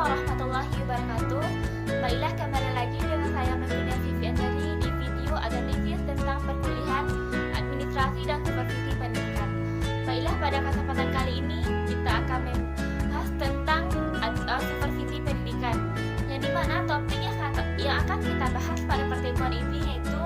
warahmatullahi wabarakatuh. Baiklah, kembali lagi dengan saya Mevina Vivian dari di video analisis tentang perkuliahan administrasi dan supervisi pendidikan. Baiklah, pada kesempatan kali ini kita akan membahas tentang supervisi pendidikan, yang dimana topik yang akan kita bahas pada pertemuan ini yaitu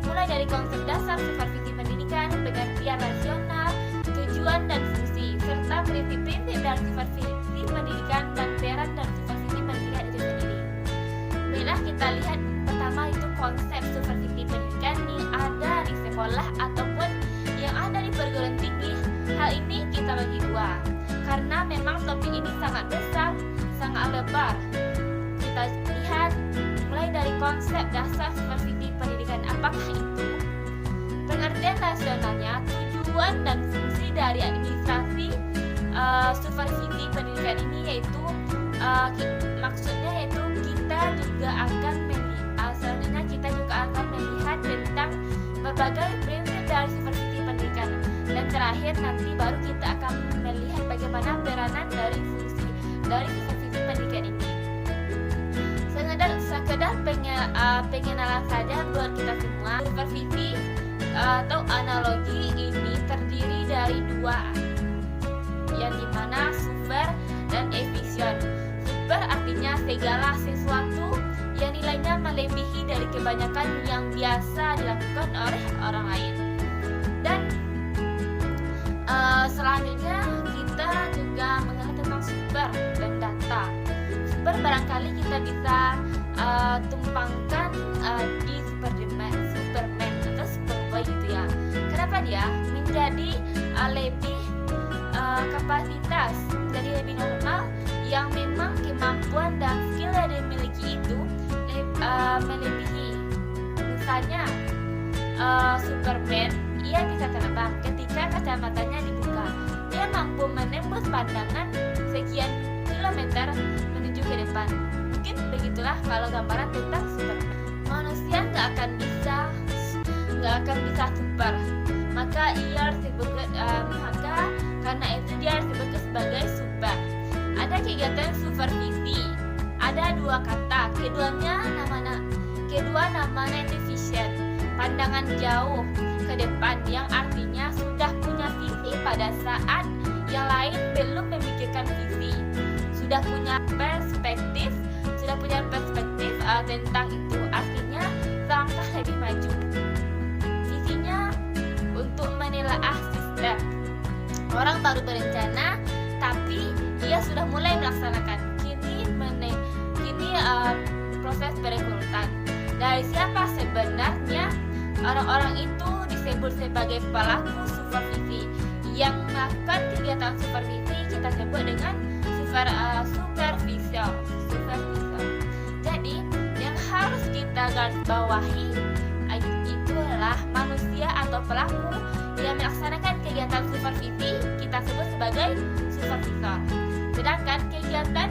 mulai dari konsep dasar supervisi pendidikan, pengertian rasional, tujuan dan fungsi, serta prinsip-prinsip dari supervisi pendidikan dan peran dan supervisi pendidikan itu sendiri. Baiklah, kita lihat pertama itu konsep supervisi pendidikan yang ada di sekolah ataupun yang ada di perguruan tinggi. Hal ini kita bagi dua karena memang topik ini sangat besar, sangat lebar. Kita lihat mulai dari konsep dasar supervisi pendidikan. Apakah itu? Pengertian rasionalnya, tujuan dan fungsi dari administrasi supervisi pendidikan ini yaitu maksudnya yaitu kita juga akan selanjutnya kita juga akan melihat tentang berbagai prinsip dari supervisi pendidikan, dan terakhir nanti baru kita akan melihat bagaimana peranan dari fungsi dari supervisi pendidikan ini. Sekedar pengenalan saja buat kita semua. Supervisi atau analogi ini terdiri dari dua, yang dimana super dan efisien. Super artinya segala sesuatu yang nilainya melebihi dari kebanyakan yang biasa dilakukan oleh orang lain. Dan selanjutnya kita juga mengenal tentang super dan data. Super barangkali kita bisa tumpangkan di Superman atau Superboy gitu ya. Kenapa dia menjadi lebih kapasitas, jadi lebih normal, yang memang kemampuan dan skill yang dimiliki itu melebihi. Misalnya Superman, ia bisa terbang ketika kacamatanya dibuka. Dia mampu menembus pandangan sekian kilometer menuju ke depan. Mungkin begitulah kalau gambaran tentang Superman. Manusia nggak akan bisa super, maka ia disebut karena itu dia disebut sebagai super. Ada kegiatan supervisi, ada dua kata, kedua namanya itu vision, pandangan jauh ke depan, yang artinya sudah punya visi pada saat yang lain belum memikirkan visi, sudah punya perspektif tentang itu, artinya selangkah lebih maju. Visinya untuk menelaah sistem. Orang baru berencana, tapi ia sudah mulai melaksanakan. Kini proses berurutan. Dari siapa sebenarnya? Orang-orang itu disebut sebagai pelaku supervisi. Yang melakukan kegiatan supervisi kita sebut dengan supervisor. Jadi yang harus kita garis bawahi itu adalah manusia atau pelaku yang melaksanakan kegiatan supervisi kita sebut sebagai supervisor. Sedangkan kegiatan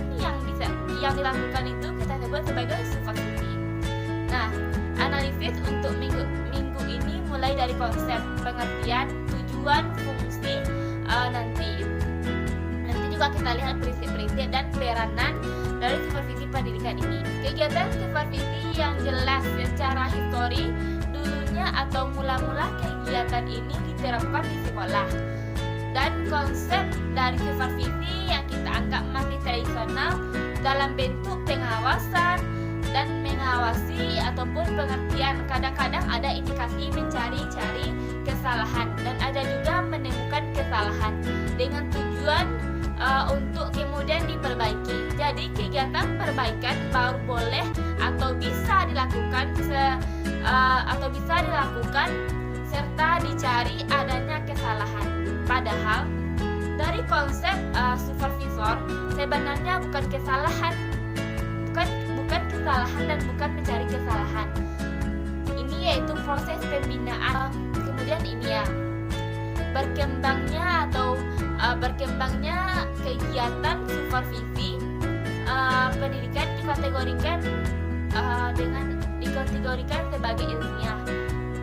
yang dilakukan itu kita sebut sebagai supervisi. Nah, analisis untuk minggu ini mulai dari konsep, pengertian, tujuan, fungsi, nanti juga kita lihat prinsip-prinsip dan peranan dari supervisi pendidikan ini. Kegiatan supervisi yang jelas secara histori dulunya atau mula-mula kegiatan ini diterapkan di sekolah, dan konsep dari supervisi yang kita anggap masih tradisional dalam bentuk pengawasan dan mengawasi ataupun pengertian. Kadang-kadang ada indikasi mencari-cari kesalahan dan ada juga menemukan kesalahan dengan tujuan untuk kemudian diperbaiki. Jadi kegiatan perbaikan baru boleh atau bisa dilakukan serta dicari adanya kesalahan. Padahal dari konsep supervisor sebenarnya bukan kesalahan dan bukan mencari kesalahan. Ini yaitu proses pembinaan. Kemudian ini ya, berkembangnya kegiatan supervisi pendidikan dikategorikan sebagai ilmiah.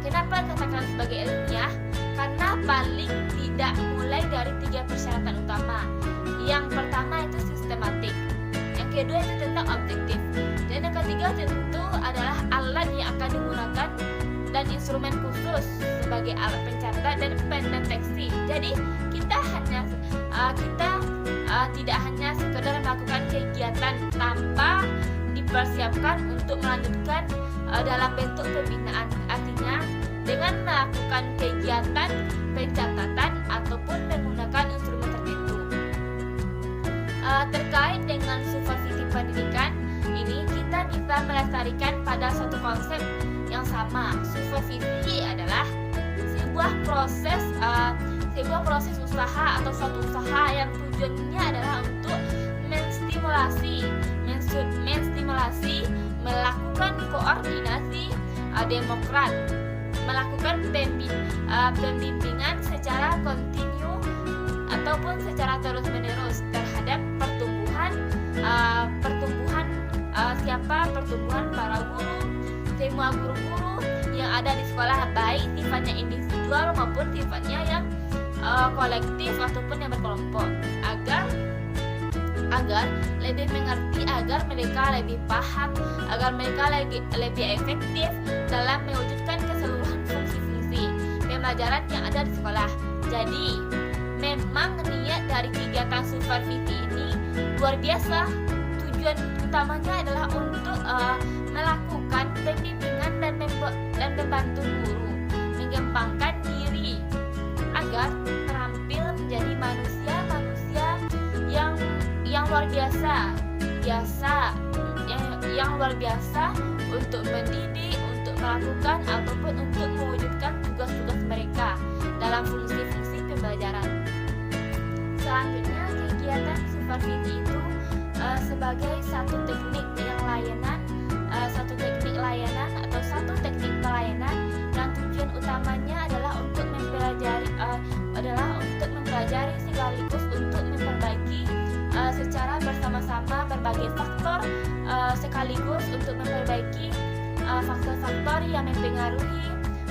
Kenapa katakan sebagai ilmiah? Karena paling tidak mulai dari 3 persyaratan utama. Yang pertama itu sistematik, yang kedua itu tentang objektif. Dan yang ketiga tentu adalah alat yang akan digunakan dan instrumen khusus sebagai alat pencatat dan pendeteksi. Jadi kita tidak hanya sekedar melakukan kegiatan tanpa dipersiapkan untuk melanjutkan dalam bentuk pembinaan. Artinya dengan melakukan kegiatan pencatatan ataupun menggunakan instrumen tertentu. Terkait dengan supervisi pendidikan ini, kita bisa melestarikan pada suatu konsep yang sama. Supervisi adalah sebuah proses usaha atau suatu usaha yang tujuannya adalah untuk menstimulasi, melakukan koordinasi demokrat, melakukan pembimbingan secara kontinu ataupun secara terus-menerus terhadap pertumbuhan para guru, semua guru-guru yang ada di sekolah, baik sifatnya individual maupun sifatnya yang kolektif ataupun yang berkelompok, agar lebih mengerti, agar mereka lebih paham, agar mereka lebih efektif dalam mewujudkan keseluruhan fungsi-fungsi pembelajaran yang ada di sekolah. Jadi memang niat dari kegiatan supervisi ini luar biasa. Tujuan utamanya adalah untuk melakukan pembimbingan dan membantu guru mengembangkan diri agar terampil menjadi manusia yang luar biasa, yang luar biasa untuk mendidik, untuk melakukan ataupun untuk mewujudkan tugas-tugas mereka dalam fungsi-fungsi pembelajaran. Selanjutnya, kegiatan supervisi itu sebagai satu teknik pelayanan dan tujuan utamanya adalah untuk mempelajari sekaligus untuk memperbaiki secara bersama-sama berbagai faktor, sekaligus untuk memperbaiki faktor-faktor yang mempengaruhi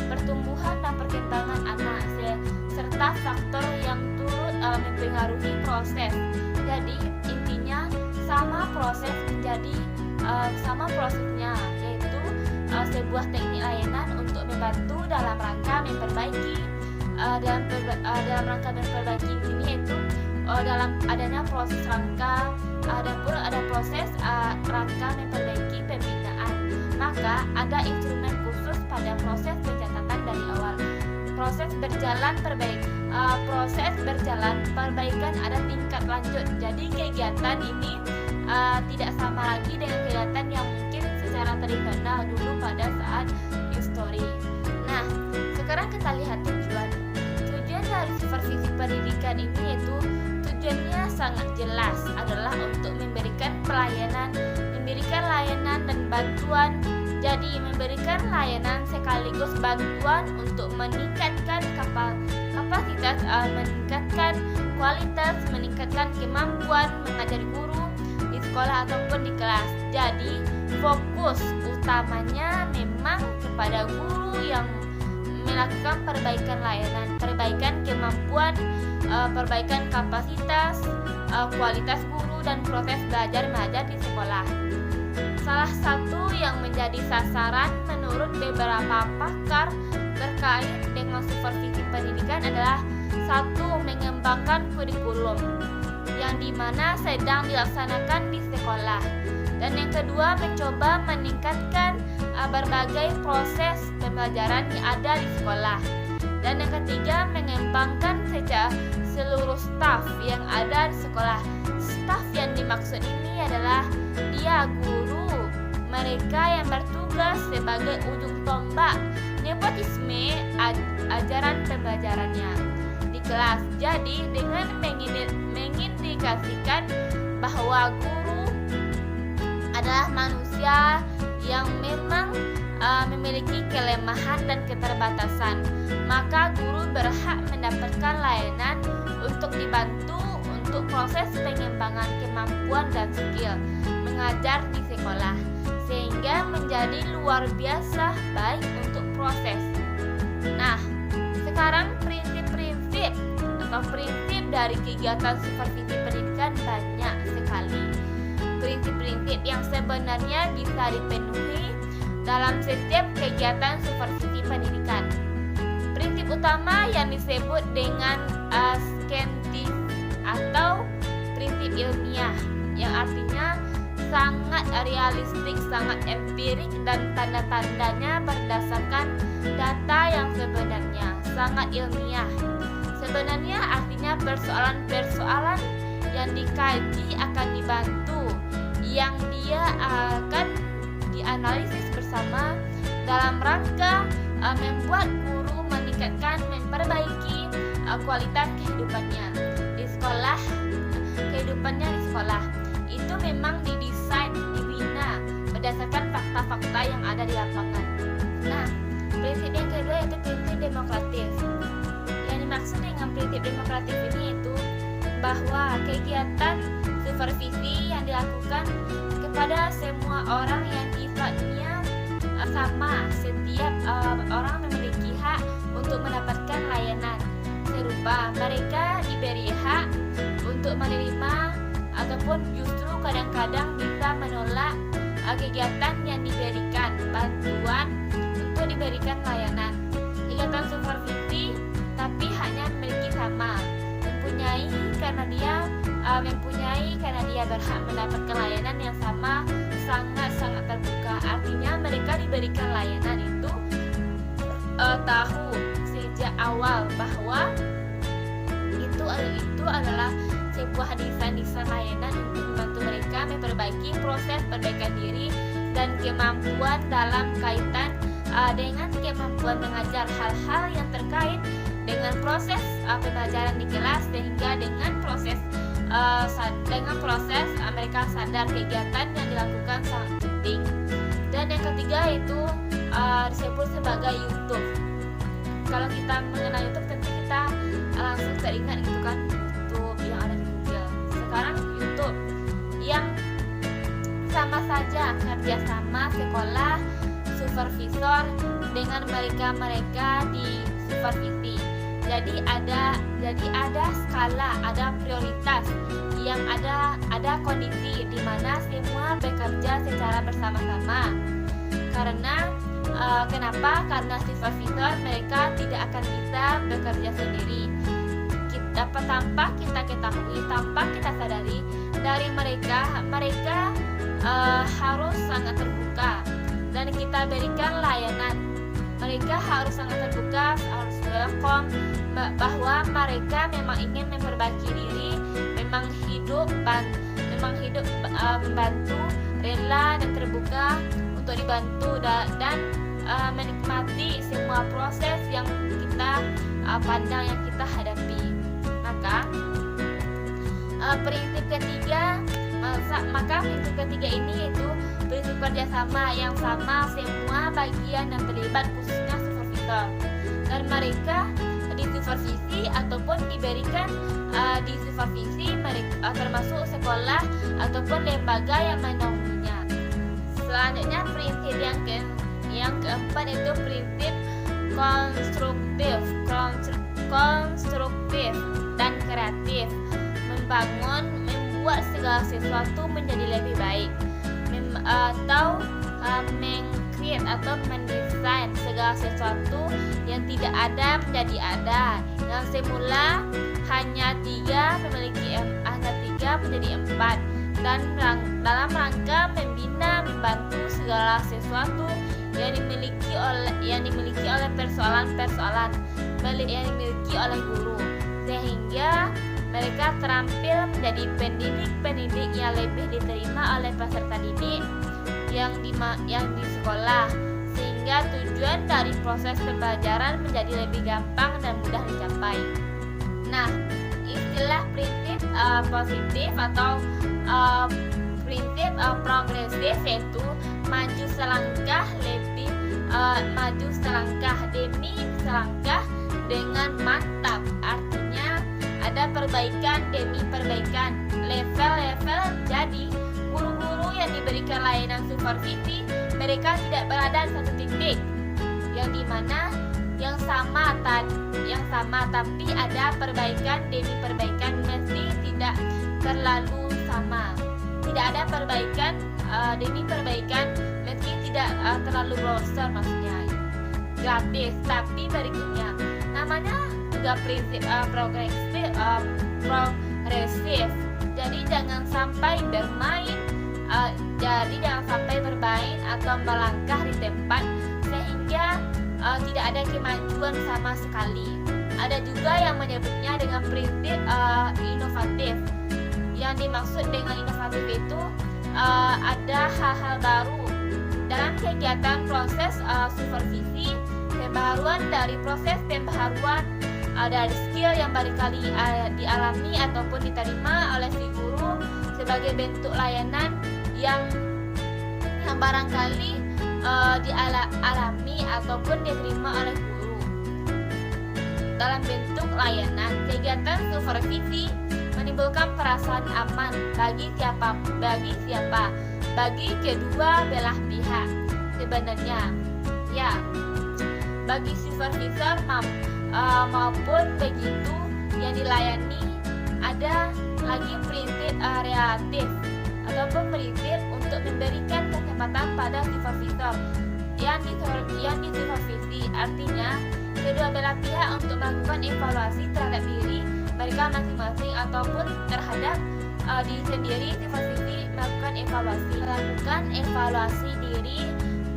pertumbuhan dan perkembangan anak, serta faktor yang turut mempengaruhi proses. Jadi intinya sama prosesnya, yaitu sebuah teknik layanan untuk membantu dalam rangka memperbaiki ini, yaitu dalam adanya proses rangka memperbaiki pembinaan. Maka ada instrumen khusus pada proses pencatatan dari awal. Proses berjalan perbaikan ada tingkat lanjut. Jadi kegiatan ini tidak sama lagi dengan kegiatan yang mungkin secara tradisional dulu pada saat history. Nah, sekarang kita lihat tujuan dari supervisi pendidikan ini, yaitu tujuannya sangat jelas adalah untuk memberikan layanan dan bantuan. Jadi memberikan layanan sekaligus bantuan untuk meningkatkan kapasitas, meningkatkan kualitas, meningkatkan kemampuan mengajar guru di sekolah ataupun di kelas. Jadi fokus utamanya memang kepada guru yang melakukan perbaikan layanan, perbaikan kemampuan, perbaikan kapasitas, kualitas guru dan proses belajar mengajar di sekolah. Salah satu yang menjadi sasaran menurut beberapa pakar terkait dengan supervisi pendidikan adalah satu, mengembangkan kurikulum yang dimana sedang dilaksanakan di sekolah, dan yang kedua mencoba meningkatkan berbagai proses pembelajaran yang ada di sekolah, dan yang ketiga mengembangkan seluruh staf yang ada di sekolah. Staf yang dimaksud ini adalah guru, mereka yang bertugas sebagai ujung tombak nepotisme ajaran pembelajarannya di kelas. Jadi dengan mengindikasikan bahwa guru adalah manusia yang memang memiliki kelemahan dan keterbatasan, maka guru berhak mendapatkan layanan untuk dibantu untuk proses pengembangan kemampuan dan skill mengajar di sekolah, sehingga menjadi luar biasa baik untuk proses. Nah, sekarang prinsip dari kegiatan supervisi pendidikan banyak sekali. prinsip-prinsip yang sebenarnya bisa dipenuhi dalam setiap kegiatan supervisi pendidikan. Prinsip utama yang disebut dengan scientific atau prinsip ilmiah, yang artinya sangat realistik, sangat empirik, dan tanda-tandanya berdasarkan data yang sebenarnya, sangat ilmiah. Sebenarnya artinya persoalan-persoalan yang dikaji akan dibantu, yang dia akan dianalisis bersama dalam rangka membuat guru meningkatkan, memperbaiki kualitas kehidupannya di sekolah. Kehidupannya di sekolah itu memang didesain, dibina berdasarkan fakta-fakta yang ada di lapangan. Nah, prinsip yang kedua yaitu prinsip demokratis. Yang dimaksud dengan prinsip demokratis ini itu bahwa kegiatan supervisi yang dilakukan kepada semua orang yang sifatnya sama. Setiap orang memiliki hak untuk mendapatkan layanan serupa. Mereka diberi hak untuk menerima ataupun justru kadang-kadang bisa menolak kegiatan yang diberikan, bantuan untuk diberikan layanan. Kegiatan supervisi tapi hanya memiliki sama, mempunyai karena dia berhak mendapatkan layanan yang sama, sangat-sangat terbuka. Artinya mereka diberikan layanan itu tahu sejak awal bahwa itu adalah sebuah desain layanan untuk membantu mereka memperbaiki proses perbaikan diri dan kemampuan dalam kaitan dengan kemampuan mengajar, hal-hal yang terkait dengan proses pembelajaran di kelas, sehingga dengan proses mereka sadar kegiatan yang dilakukan sangat penting. Dan yang ketiga itu disebut sebagai YouTube. Kalau kita mengenal YouTube tentu kita langsung teringat gitu kan, YouTube yang ada di Google. Sekarang YouTube yang sama saja kerjasama sekolah supervisor dengan mereka di supervisi. Jadi ada skala, ada prioritas, yang ada kondisi di mana semua bekerja secara bersama-sama. Kenapa? Karena supervisor mereka tidak akan bisa bekerja sendiri. Tanpa kita ketahui, tanpa kita sadari, dari mereka harus sangat terbuka dan kita berikan layanan. Mereka harus sangat terbuka, harus welcome, bahwa mereka memang ingin memperbaiki diri, memang hidup membantu, rela dan terbuka untuk dibantu dan menikmati semua proses yang kita pandang, yang kita hadapi. Maka prinsip ketiga ini yaitu prinsip kerjasama yang sama semua bagian yang terlibat, khususnya supervisor, dan mereka di supervisi ataupun diberikan di supervisi mereka, termasuk sekolah ataupun lembaga yang menaunginya. Selanjutnya prinsip yang keempat itu prinsip konstruktif dan kreatif, membuat segala sesuatu menjadi lebih baik, meng-create atau mendesain segala sesuatu yang tidak ada menjadi ada, yang semula hanya tiga menjadi empat, dan dalam rangka membina, membantu segala sesuatu yang dimiliki oleh persoalan-persoalan yang dimiliki oleh guru, sehingga mereka terampil menjadi pendidik yang lebih diterima oleh peserta didik yang di sekolah, sehingga tujuan dari proses pembelajaran menjadi lebih gampang dan mudah dicapai. Nah, istilah prinsip positif atau prinsip progresif yaitu maju selangkah demi selangkah dengan mantap. Artinya ada perbaikan demi perbaikan, level-level. Jadi guru-guru yang diberikan layanan supervisi, mereka tidak berada di satu titik yang dimana yang sama, tapi ada perbaikan demi perbaikan, mesti tidak terlalu sama. tidak ada perbaikan demi perbaikan, meski tidak terlalu bosan, maksudnya gratis. Tapi berikutnya namanya juga prinsip progresif. Jadi jangan sampai bermain atau melangkah di tempat sehingga tidak ada kemajuan sama sekali. Ada juga yang menyebutnya dengan prinsip inovatif. Yang dimaksud dengan inovatif itu ada hal-hal baru dalam kegiatan proses supervisi, pembaharuan dari proses pembaharuan dari skill yang barangkali dialami ataupun diterima oleh si guru sebagai bentuk layanan yang barangkali dialami ataupun diterima oleh guru dalam bentuk layanan. Kegiatan supervisi menimbulkan perasaan aman bagi kedua belah pihak. Sebenarnya ya, bagi supervisor maupun begitu yang dilayani. Ada lagi prinsip relatif ataupun prinsip untuk memberikan kesempatan pada supervisor yang disupervisi. Artinya kedua belah pihak untuk melakukan evaluasi terhadap diri mereka masing-masing ataupun terhadap diri sendiri. Supervisi melakukan evaluasi diri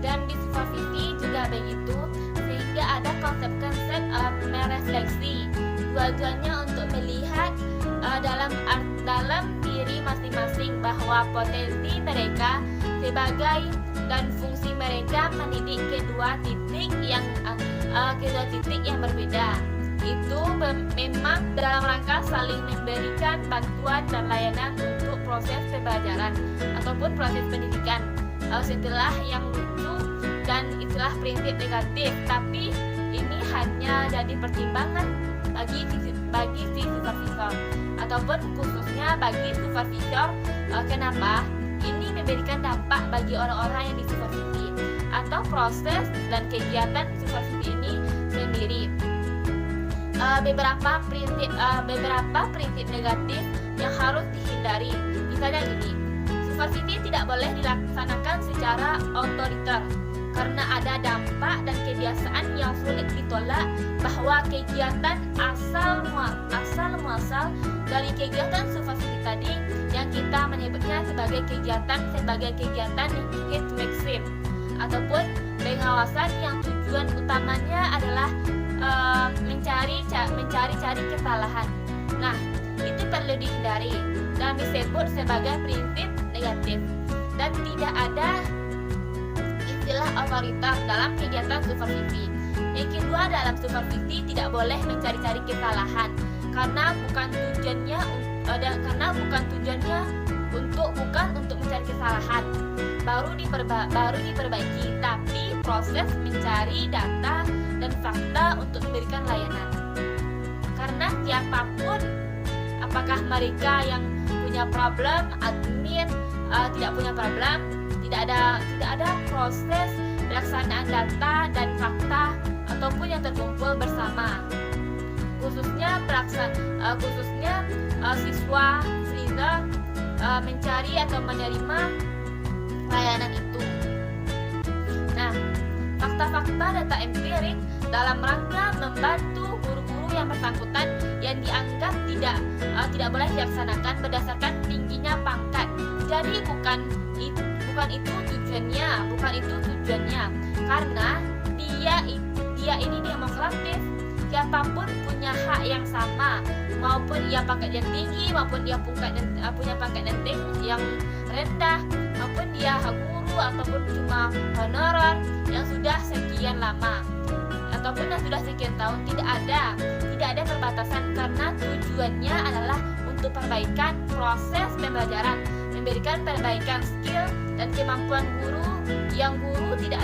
dan disupervisi juga begitu, sehingga ada konsep-konsep merefleksi. Tujuannya untuk melihat dalam diri masing-masing bahwa potensi mereka sebagai dan fungsi mereka mendidik kedua titik yang berbeda. Itu memang dalam rangka saling memberikan bantuan dan layanan untuk proses pembelajaran ataupun proses pendidikan. Setelah yang lucu dan istilah prinsip negatif, tapi ini hanya jadi pertimbangan bagi si supervisor ataupun khususnya bagi supervisor. Kenapa? Ini memberikan dampak bagi orang-orang yang disupervisi atau proses dan kegiatan supervisi ini sendiri. Beberapa prinsip negatif yang harus dihindari. Misalnya gini, supervisi tidak boleh dilaksanakan secara otoriter karena ada dampak dan kebiasaan yang sulit ditolak, bahwa kegiatan asal muasal dari kegiatan supervisi tadi yang kita menyebutnya sebagai kegiatan hit maxim ataupun pengawasan yang tujuan utamanya adalah mencari kesalahan. Nah, itu perlu dihindari dan disebut sebagai prinsip negatif. Dan tidak ada istilah otoriter dalam kegiatan supervisi. Yang kedua, dalam supervisi tidak boleh mencari-cari kesalahan karena bukan tujuannya untuk mencari kesalahan baru diperbaiki, tapi proses mencari data dan fakta untuk memberikan layanan. Karena siapapun, apakah mereka yang punya problem, admin tidak punya problem, tidak ada proses pelaksanaan data dan fakta ataupun yang terkumpul bersama. Khususnya siswa freezer mencari atau menerima layanan itu. Nah, fakta-fakta data empirik dalam rangka membantu guru-guru yang bersangkutan yang dianggap tidak boleh dilaksanakan berdasarkan tingginya pangkat. Jadi bukan itu tujuannya, karena dia ini demokratis. Siapapun punya hak yang sama, maupun ia pangkat yang tinggi maupun dia punya pangkat yang rendah, maupun dia guru ataupun cuma honorer yang sudah sekian lama ataupun yang sudah sekian tahun. Tidak ada perbatasan, karena tujuannya adalah untuk perbaikan proses pembelajaran, memberikan perbaikan skill dan kemampuan guru yang dulunya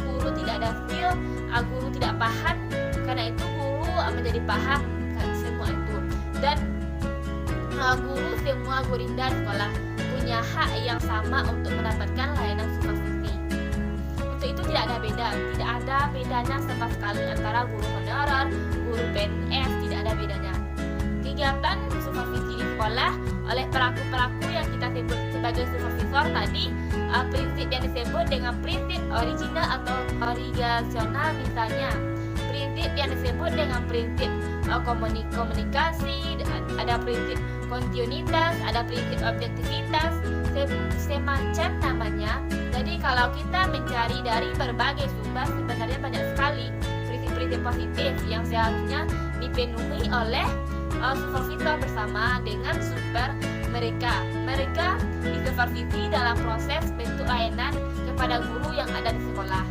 guru tidak ada skill, guru tidak paham, karena itu guru menjadi paham semua itu. Dan semua gurinda sekolah punya hak yang sama untuk mendapatkan layanan supervisi. Untuk itu tidak ada bedanya sama sekali antara guru honorer, guru PNS, tidak ada bedanya. Kegiatan supervisi di sekolah oleh pelaku-pelaku yang kita sebut sebagai supervisor tadi. Prinsip yang disebut dengan prinsip original atau origasional, misalnya prinsip yang disebut dengan prinsip komunikasi, ada prinsip kontinuitas, ada prinsip objektivitas, semacam namanya. Jadi kalau kita mencari dari berbagai sumber, sebenarnya banyak sekali prinsip-prinsip positif yang seharusnya dipenuhi oleh supervisor bersama dengan super mereka. Mereka disupervisi dalam proses bentuk layanan kepada guru yang ada di sekolah.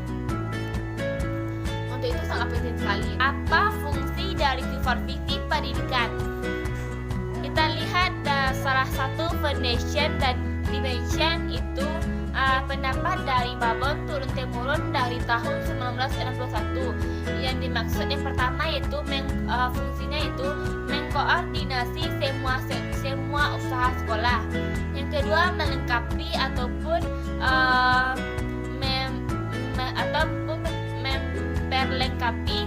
Untuk itu sangat penting sekali. Apa fungsi dari supervisi pendidikan? Kita lihat salah satu foundation dan dimension itu pendapat dari Babon turun temurun dari tahun 1961. Yang dimaksud yang pertama yaitu fungsinya itu mengkoordinasi semua usaha sekolah. Yang kedua melengkapi ataupun memperlengkapi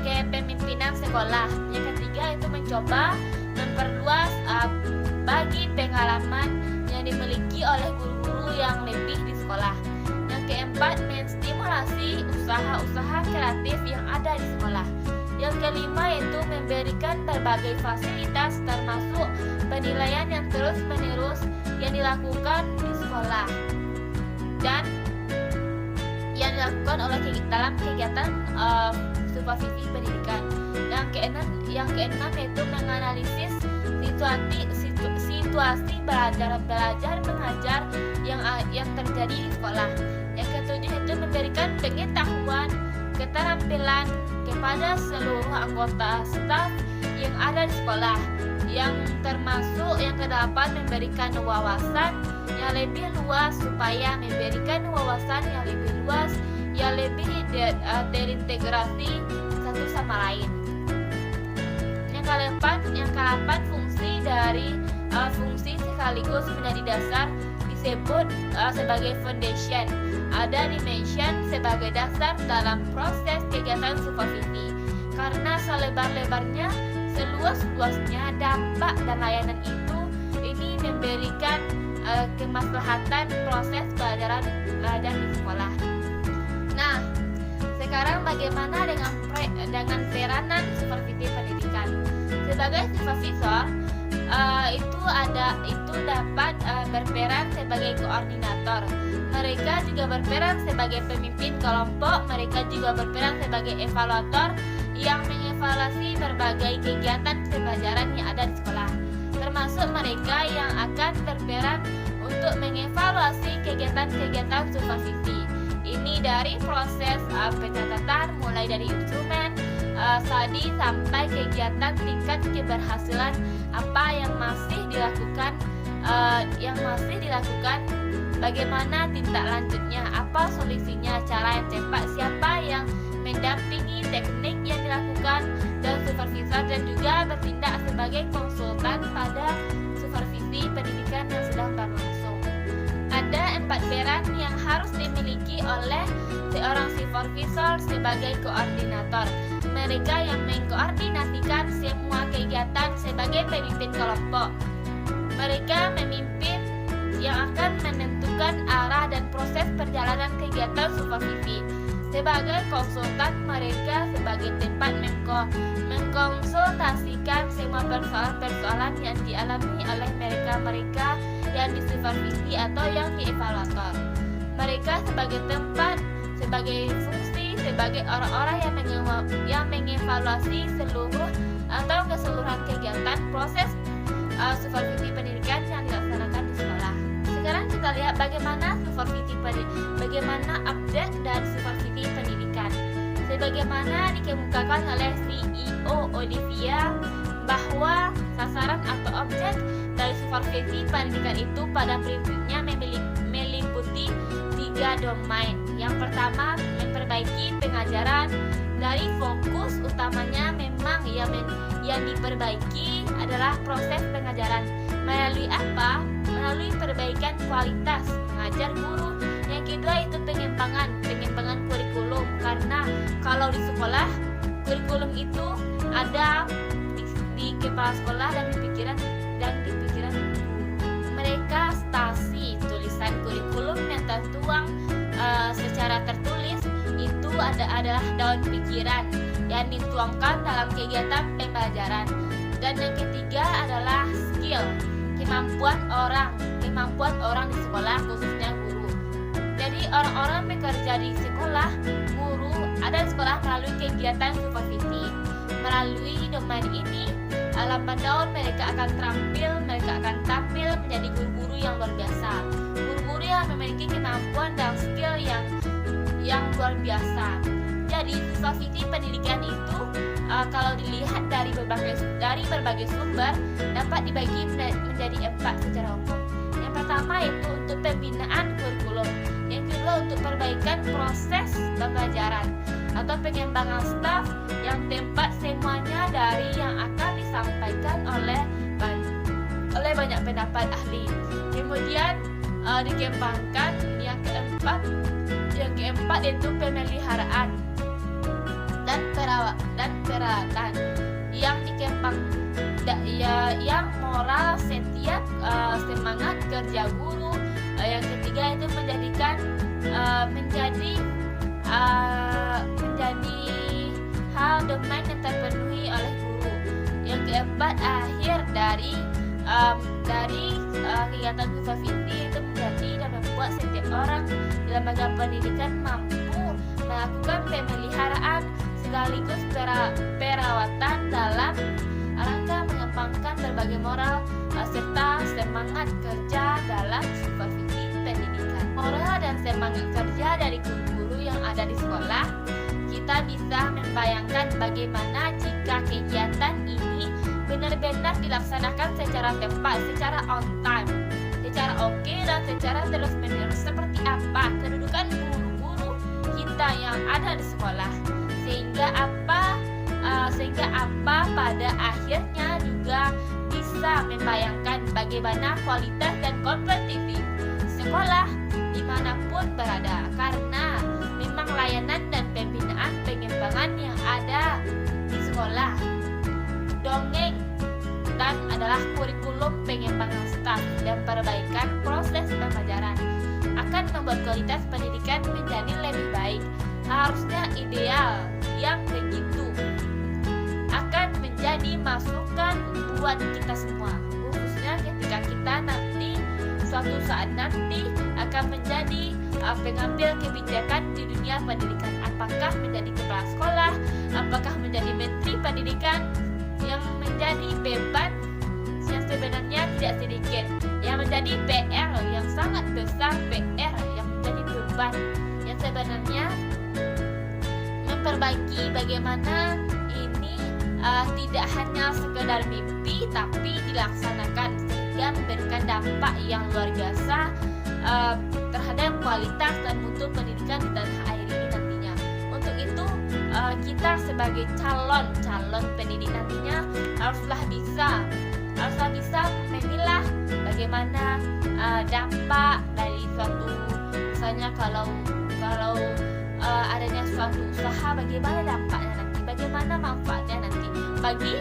kepemimpinan sekolah. Yang ketiga itu mencoba memperluas bagi pengalaman yang dimiliki oleh guru-guru yang lebih di sekolah. Yang keempat, menstimulasi usaha-usaha kreatif yang ada di sekolah. Yang kelima yaitu memberikan berbagai fasilitas termasuk penilaian yang terus-menerus yang dilakukan di sekolah dan yang dilakukan oleh dalam kegiatan supervisi pendidikan. Yang keenam yaitu menganalisis situasi belajar mengajar yang terjadi di sekolah. Yang ketujuh itu memberikan pengetahuan keterampilan kepada seluruh anggota staf yang ada di sekolah, yang termasuk yang kedelapan memberikan wawasan yang lebih luas supaya memberikan wawasan yang lebih luas yang lebih terintegrasi satu sama lain. Yang kedelapan fungsi dari fungsi sekaligus menjadi dasar disebut sebagai foundation. Ada dimension sebagai dasar dalam proses kegiatan supervisi. Karena selebar-lebarnya, seluas-luasnya dampak dan layanan itu, ini memberikan kemaslahatan proses belajar di sekolah. Nah, sekarang bagaimana dengan peranan supervisi pendidikan? Sebagai supervisor, itu dapat berperan sebagai koordinator. Mereka juga berperan sebagai pemimpin kelompok. Mereka juga berperan sebagai evaluator yang mengevaluasi berbagai kegiatan pembelajaran yang ada di sekolah. Termasuk mereka yang akan berperan untuk mengevaluasi kegiatan-kegiatan supervisi. Ini dari proses pencatatan mulai dari instrumen studi sampai kegiatan tingkat keberhasilan apa yang masih dilakukan, bagaimana tindak lanjutnya, apa solusinya, cara yang tepat, siapa yang mendampingi teknik yang dilakukan, dan supervisor dan juga bertindak sebagai konsultan pada supervisi pendidikan yang sedang berlangsung. Ada 4 peran yang harus dimiliki oleh seorang supervisor sebagai koordinator. Mereka yang mengkoordinasikan semua kegiatan sebagai pemimpin kelompok. Mereka memimpin yang akan menentukan arah dan proses perjalanan kegiatan supervisi. Sebagai konsultan, mereka sebagai tempat mengkonsultasikan semua persoalan-persoalan yang dialami oleh mereka yang disupervisi atau yang dievaluator. Mereka sebagai tempat, sebagai fungsi, sebagai orang-orang yang mengevaluasi seluruh atau keseluruhan kegiatan proses supervisi pendidikan yang dilaksanakan di sekolah. Sekarang kita lihat bagaimana update dan supervisi pendidikan. Sebagaimana dikemukakan oleh CEO Olivia bahwa sasaran atau objek dari supervisi pendidikan itu pada prinsipnya meliputi 3 domain. Yang pertama, memperbaiki pengajaran. Dari fokus utamanya memang yang diperbaiki adalah proses pengajaran. Melalui apa? Melalui perbaikan kualitas mengajar guru. Yang kedua itu pengembangan kurikulum. Karena kalau di sekolah, kurikulum itu ada di kepala sekolah dan di pikiran dan di pikiran guru. Mereka stasi tulisan kurikulum yang tertuang secara tertulis itu adalah daun pikiran yang dituangkan dalam kegiatan pembelajaran. Dan yang ketiga adalah skill, kemampuan orang di sekolah, khususnya guru. Jadi orang-orang bekerja di sekolah, guru ada di sekolah melalui kegiatan supervisi. Melalui domain ini, 8 tahun mereka akan tampil menjadi guru-guru yang luar biasa. Guru-guru yang memiliki kemampuan dan skill yang luar biasa. Jadi supervisi pendidikan itu kalau dilihat dari berbagai sumber dapat dibagi menjadi 4 secara umum. Yang pertama itu untuk pembinaan kurikulum. Yang kedua untuk perbaikan proses pembelajaran atau pengembangan staf yang tempat semuanya dari yang akan disampaikan oleh banyak pendapat ahli. Kemudian dikembangkan yang keempat itu pemeliharaan dan perawatan yang yang moral setiap semangat kerja guru. Yang ketiga itu menjadi hal domain yang terpenuhi oleh guru. Yang keempat akhir dari kegiatan supervisi itu menjadi dan membuat setiap orang di lembaga pendidikan mampu melakukan pemeliharaan sekaligus perawatan dalam rangka mengembangkan berbagai moral serta semangat kerja dalam supervisi pendidikan. Moral dan semangat kerja dari guru-guru yang ada di sekolah, kita bisa membayangkan bagaimana jika kegiatan ini benar-benar dilaksanakan secara tepat, secara on time, secara oke, dan secara terus-menerus. Seperti apa kedudukan guru-guru kita yang ada di sekolah, sehingga apa pada akhirnya juga bisa membayangkan bagaimana kualitas dan kompetensi sekolah dimanapun berada, karena memang layanan dan pembinaan pengembangan yang ada di sekolah, dongeng dan adalah kurikulum pengembangan staf dan perbaikan proses pembelajaran akan membuat kualitas pendidikan menjadi lebih baik. Harusnya ideal yang begitu akan menjadi masukan buat kita semua, khususnya ketika kita nanti suatu saat nanti akan menjadi pengambil kebijakan di dunia pendidikan. Apakah menjadi kepala sekolah, apakah menjadi menteri pendidikan, yang menjadi beban yang sebenarnya tidak sedikit, yang menjadi PR yang sangat besar, PR yang menjadi beban yang sebenarnya memperbaiki bagaimana ini tidak hanya sekedar mimpi tapi dilaksanakan sehingga memberikan dampak yang luar biasa terhadap kualitas dan mutu pendidikan di tanah air ini nantinya. Untuk itu kita sebagai calon pendidik nantinya haruslah bisa memilah bagaimana dampak dari suatu, misalnya kalau adanya suatu usaha, bagaimana dampaknya nanti, bagaimana manfaatnya nanti bagi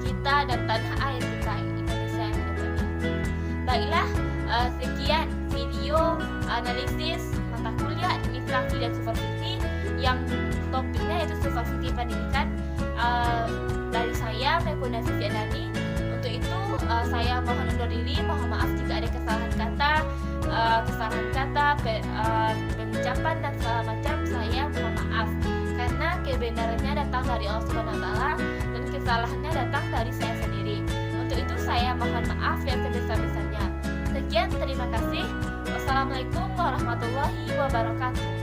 kita dan tanah air kita Indonesia yang kedepannya. Baiklah, sekian video analisis mata kuliah administrasi dan supervisi yang topiknya yaitu supervisi pendidikan dari saya Mekuna Vivian Dani. Untuk itu saya mohon undur diri, mohon maaf jika ada kesalahan kata, pengucapan dan segala macam. Saya mohon maaf karena kebenarannya datang dari Allah Subhanahu wa taala dan kesalahannya datang dari saya sendiri. Untuk itu saya mohon maaf yang sebesar-besarnya. Sekian, terima kasih. Wassalamualaikum warahmatullahi wabarakatuh.